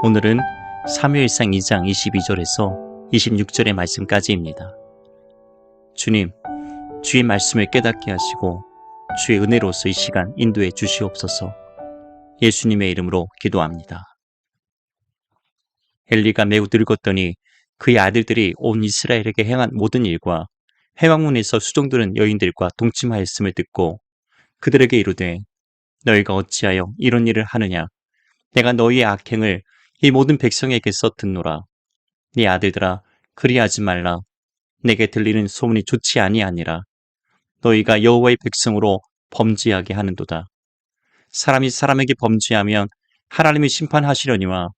오늘은 사무엘상 2장 22절에서 26절의 말씀까지입니다. 주님, 주의 말씀을 깨닫게 하시고 주의 은혜로서 이 시간 인도해 주시옵소서. 예수님의 이름으로 기도합니다. 엘리가 매우 늙었더니 그의 아들들이 온 이스라엘에게 행한 모든 일과 회막문에서 수종드는 여인들과 동침하였음을 듣고 그들에게 이르되 너희가 어찌하여 이런 일을 하느냐? 내가 너희의 악행을 이 모든 백성에게서 듣노라. 네 아들들아, 그리하지 말라. 내게 들리는 소문이 좋지 아니하니라. 너희가 여호와의 백성으로 범죄하게 하는도다. 사람이 사람에게 범죄하면 하나님이 심판하시려니와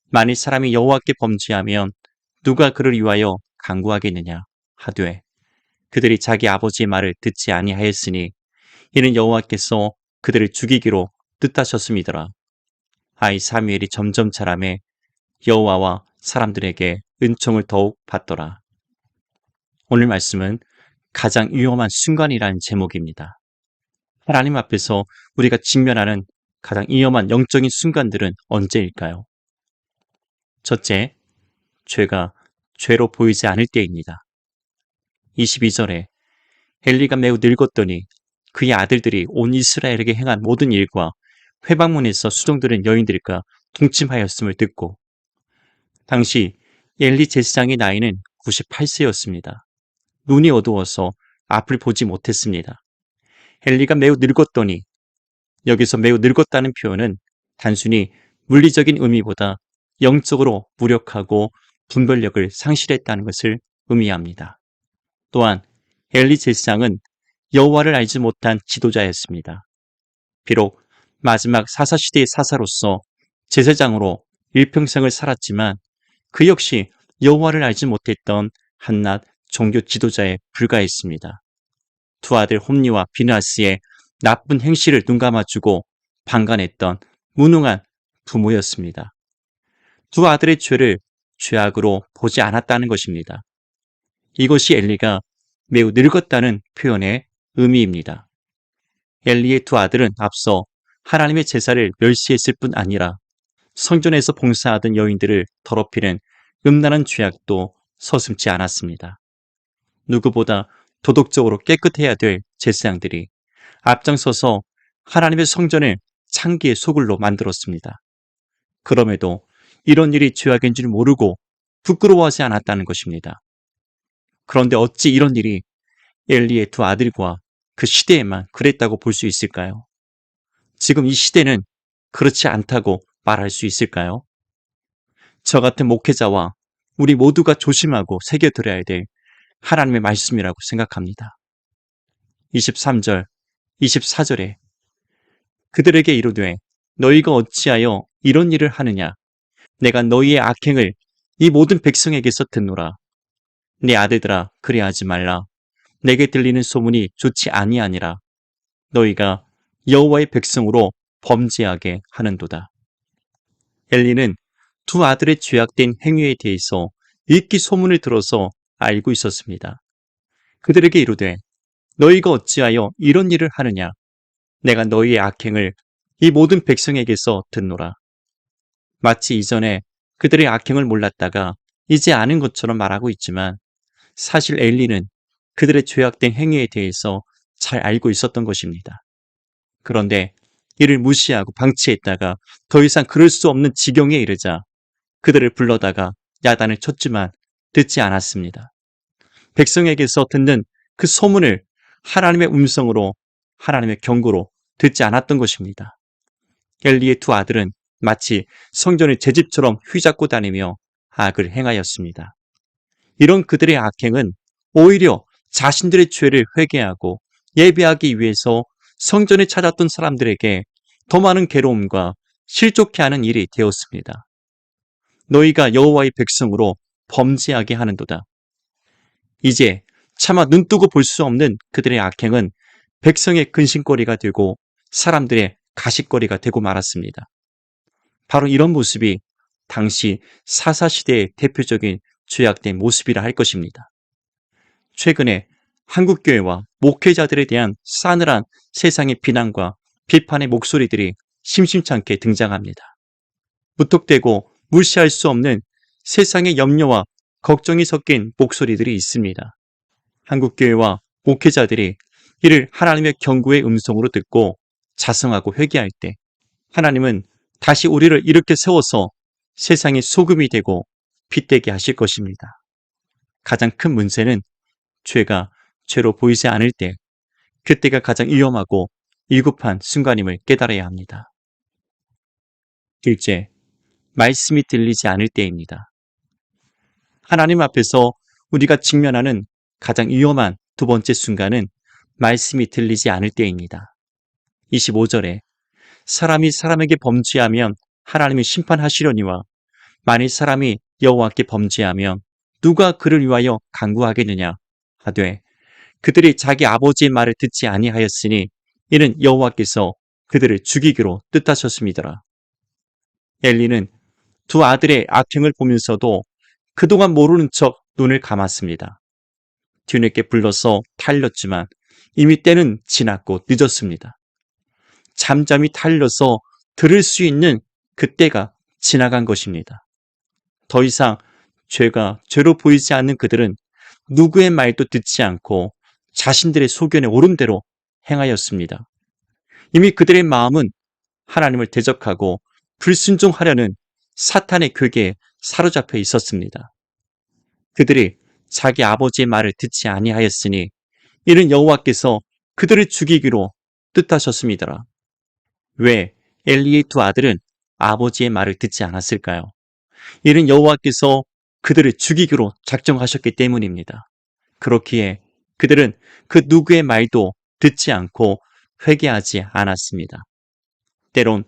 만일 사람이 여호와께 범죄하면 누가 그를 위하여 간구하겠느냐 하되 그들이 자기 아버지의 말을 듣지 아니하였으니 이는 여호와께서 그들을 죽이기로 뜻하셨음이더라. 아이 사무엘이 점점 자라매 여호와와 사람들에게 은총을 더욱 받더라. 오늘 말씀은 가장 위험한 순간이라는 제목입니다. 하나님 앞에서 우리가 직면하는 가장 위험한 영적인 순간들은 언제일까요? 첫째, 죄가 죄로 보이지 않을 때입니다. 22절에 엘리가 매우 늙었더니 그의 아들들이 온 이스라엘에게 행한 모든 일과 회방문에서 수종드는 여인들과 동침하였음을 듣고 당시 엘리 제사장의 나이는 98세였습니다. 눈이 어두워서 앞을 보지 못했습니다. 엘리가 매우 늙었더니 여기서 매우 늙었다는 표현은 단순히 물리적인 의미보다 영적으로 무력하고 분별력을 상실했다는 것을 의미합니다. 또한 엘리 제사장은 여호와를 알지 못한 지도자였습니다. 비록 마지막 사사시대의 사사로서 제사장으로 일평생을 살았지만 그 역시 여호와를 알지 못했던 한낱 종교 지도자에 불과했습니다. 두 아들 홈니와 비느하스의 나쁜 행실을 눈감아주고 방관했던 무능한 부모였습니다. 두 아들의 죄를 죄악으로 보지 않았다는 것입니다. 이것이 엘리가 매우 늙었다는 표현의 의미입니다. 엘리의 두 아들은 앞서 하나님의 제사를 멸시했을 뿐 아니라 성전에서 봉사하던 여인들을 더럽히는 음란한 죄악도 서슴지 않았습니다. 누구보다 도덕적으로 깨끗해야 될 제사장들이 앞장서서 하나님의 성전을 창기의 소굴로 만들었습니다. 그럼에도 이런 일이 죄악인 줄 모르고 부끄러워하지 않았다는 것입니다. 그런데 어찌 이런 일이 엘리의 두 아들과 그 시대에만 그랬다고 볼 수 있을까요? 지금 이 시대는 그렇지 않다고 말할 수 있을까요? 저 같은 목회자와 우리 모두가 조심하고 새겨들어야 될 하나님의 말씀이라고 생각합니다. 23절, 24절에 그들에게 이르되 너희가 어찌하여 이런 일을 하느냐? 내가 너희의 악행을 이 모든 백성에게서 듣노라. 네 아들들아, 그리하지 말라. 내게 들리는 소문이 좋지 아니하니라. 너희가 여호와의 백성으로 범죄하게 하는도다. 엘리는 두 아들의 죄악된 행위에 대해서 익히 소문을 들어서 알고 있었습니다. 그들에게 이르되 너희가 어찌하여 이런 일을 하느냐? 내가 너희의 악행을 이 모든 백성에게서 듣노라. 마치 이전에 그들의 악행을 몰랐다가 이제 아는 것처럼 말하고 있지만 사실 엘리는 그들의 죄악된 행위에 대해서 잘 알고 있었던 것입니다. 그런데 이를 무시하고 방치했다가 더 이상 그럴 수 없는 지경에 이르자 그들을 불러다가 야단을 쳤지만 듣지 않았습니다. 백성에게서 듣는 그 소문을 하나님의 음성으로 하나님의 경고로 듣지 않았던 것입니다. 엘리의 두 아들은 마치 성전의 제집처럼 휘잡고 다니며 악을 행하였습니다. 이런 그들의 악행은 오히려 자신들의 죄를 회개하고 예배하기 위해서 성전에 찾았던 사람들에게 더 많은 괴로움과 실족해 하는 일이 되었습니다. 너희가 여호와의 백성으로 범죄하게 하는도다. 이제 차마 눈뜨고 볼 수 없는 그들의 악행은 백성의 근심거리가 되고 사람들의 가십거리가 되고 말았습니다. 바로 이런 모습이 당시 사사시대의 대표적인 죄악된 모습이라 할 것입니다. 최근에 한국교회와 목회자들에 대한 싸늘한 세상의 비난과 비판의 목소리들이 심심찮게 등장합니다. 무턱대고 무시할 수 없는 세상의 염려와 걱정이 섞인 목소리들이 있습니다. 한국교회와 목회자들이 이를 하나님의 경고의 음성으로 듣고 자성하고 회개할 때 하나님은 다시 우리를 이렇게 세워서 세상의 소금이 되고 빛되게 하실 것입니다. 가장 큰 문제는 죄가 죄로 보이지 않을 때, 그때가 가장 위험하고 위급한 순간임을 깨달아야 합니다. 둘째, 말씀이 들리지 않을 때입니다. 하나님 앞에서 우리가 직면하는 가장 위험한 두 번째 순간은 말씀이 들리지 않을 때입니다. 25절에 사람이 사람에게 범죄하면 하나님이 심판하시려니와 만일 사람이 여호와께 범죄하면 누가 그를 위하여 간구하겠느냐 하되 그들이 자기 아버지의 말을 듣지 아니하였으니 이는 여호와께서 그들을 죽이기로 뜻하셨음이더라. 엘리는 두 아들의 악행을 보면서도 그동안 모르는 척 눈을 감았습니다. 뒤늦게 불러서 탈렸지만 이미 때는 지났고 늦었습니다. 잠잠히 탈려서 들을 수 있는 그때가 지나간 것입니다. 더 이상 죄가 죄로 보이지 않는 그들은 누구의 말도 듣지 않고 자신들의 소견에 오른 대로 행하였습니다. 이미 그들의 마음은 하나님을 대적하고 불순종하려는 사탄의 괴계에 사로잡혀 있었습니다. 그들이 자기 아버지의 말을 듣지 아니하였으니 이는 여호와께서 그들을 죽이기로 뜻하셨습니다. 왜 엘리의 두 아들은 아버지의 말을 듣지 않았을까요? 이는 여호와께서 그들을 죽이기로 작정하셨기 때문입니다. 그렇기에 그들은 그 누구의 말도 듣지 않고 회개하지 않았습니다. 때론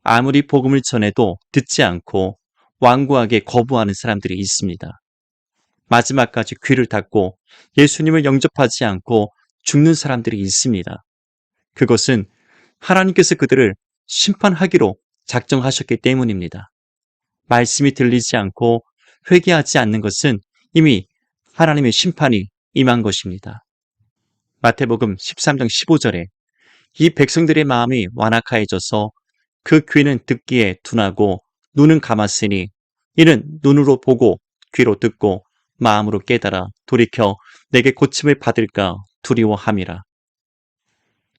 아무리 복음을 전해도 듣지 않고 완고하게 거부하는 사람들이 있습니다. 마지막까지 귀를 닫고 예수님을 영접하지 않고 죽는 사람들이 있습니다. 그것은 하나님께서 그들을 심판하기로 작정하셨기 때문입니다. 말씀이 들리지 않고 회개하지 않는 것은 이미 하나님의 심판이 임한 것입니다. 마태복음 13장 15절에 이 백성들의 마음이 완악하여져서 그 귀는 듣기에 둔하고 눈은 감았으니 이는 눈으로 보고 귀로 듣고 마음으로 깨달아 돌이켜 내게 고침을 받을까 두려워함이라.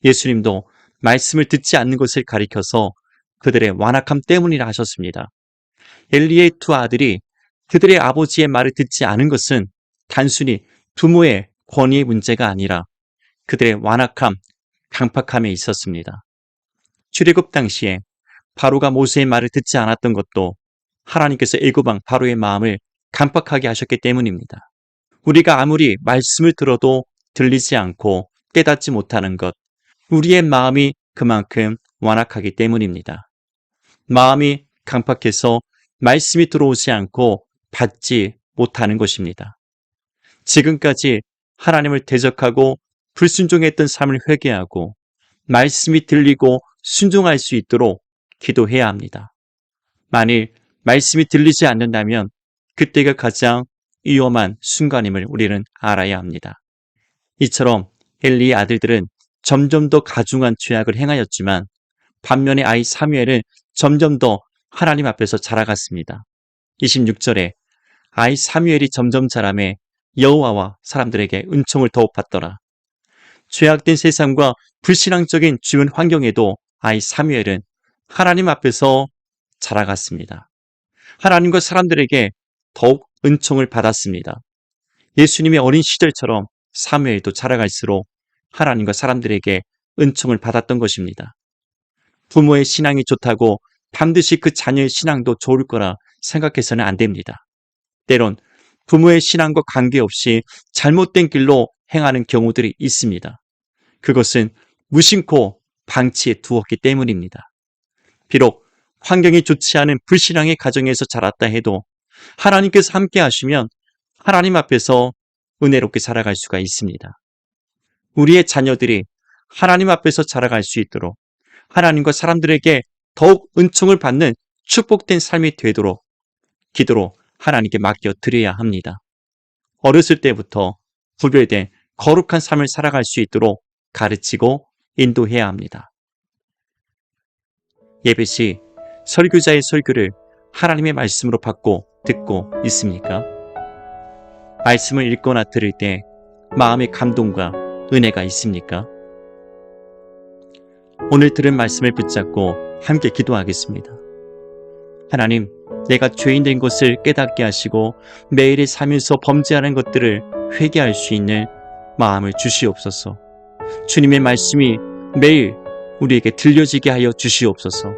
예수님도 말씀을 듣지 않는 것을 가리켜서 그들의 완악함 때문이라 하셨습니다. 엘리의 두 아들이 그들의 아버지의 말을 듣지 않은 것은 단순히 부모의 권위의 문제가 아니라 그들의 완악함, 강팍함에 있었습니다. 출애굽 당시에 바로가 모세의 말을 듣지 않았던 것도 하나님께서 애굽왕 바로의 마음을 강팍하게 하셨기 때문입니다. 우리가 아무리 말씀을 들어도 들리지 않고 깨닫지 못하는 것, 우리의 마음이 그만큼 완악하기 때문입니다. 마음이 강팍해서 말씀이 들어오지 않고 받지 못하는 것입니다. 지금까지 하나님을 대적하고 불순종했던 삶을 회개하고 말씀이 들리고 순종할 수 있도록 기도해야 합니다. 만일 말씀이 들리지 않는다면 그때가 가장 위험한 순간임을 우리는 알아야 합니다. 이처럼 엘리의 아들들은 점점 더 가중한 죄악을 행하였지만 반면에 아이 사무엘은 점점 더 하나님 앞에서 자라갔습니다. 26절에 아이 사무엘이 점점 자라매 여호와와 사람들에게 은총을 더욱 받더라. 죄악된 세상과 불신앙적인 주변 환경에도 아이 사무엘은 하나님 앞에서 자라갔습니다. 하나님과 사람들에게 더욱 은총을 받았습니다. 예수님의 어린 시절처럼 사무엘도 자라갈수록 하나님과 사람들에게 은총을 받았던 것입니다. 부모의 신앙이 좋다고 반드시 그 자녀의 신앙도 좋을 거라 생각해서는 안 됩니다. 때론 부모의 신앙과 관계없이 잘못된 길로 행하는 경우들이 있습니다. 그것은 무심코 방치해 두었기 때문입니다. 비록 환경이 좋지 않은 불신앙의 가정에서 자랐다 해도 하나님께서 함께 하시면 하나님 앞에서 은혜롭게 살아갈 수가 있습니다. 우리의 자녀들이 하나님 앞에서 자라갈 수 있도록 하나님과 사람들에게 더욱 은총을 받는 축복된 삶이 되도록 기도로 하나님께 맡겨 드려야 합니다. 어렸을 때부터 구별된 거룩한 삶을 살아갈 수 있도록 가르치고 인도해야 합니다. 예배 시 설교자의 설교를 하나님의 말씀으로 받고 듣고 있습니까? 말씀을 읽거나 들을 때 마음의 감동과 은혜가 있습니까? 오늘 들은 말씀을 붙잡고 함께 기도하겠습니다. 하나님, 내가 죄인 된 것을 깨닫게 하시고 매일의 삶에서 범죄하는 것들을 회개할 수 있는 마음을 주시옵소서. 주님의 말씀이 매일 우리에게 들려지게 하여 주시옵소서.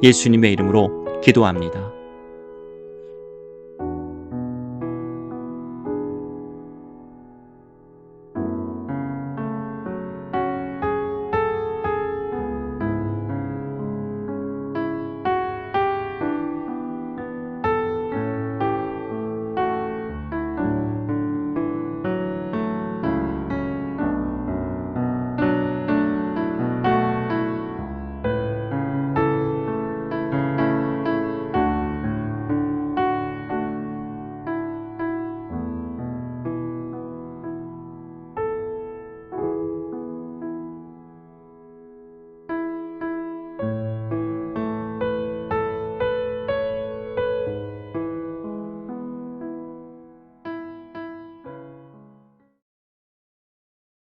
예수님의 이름으로 기도합니다.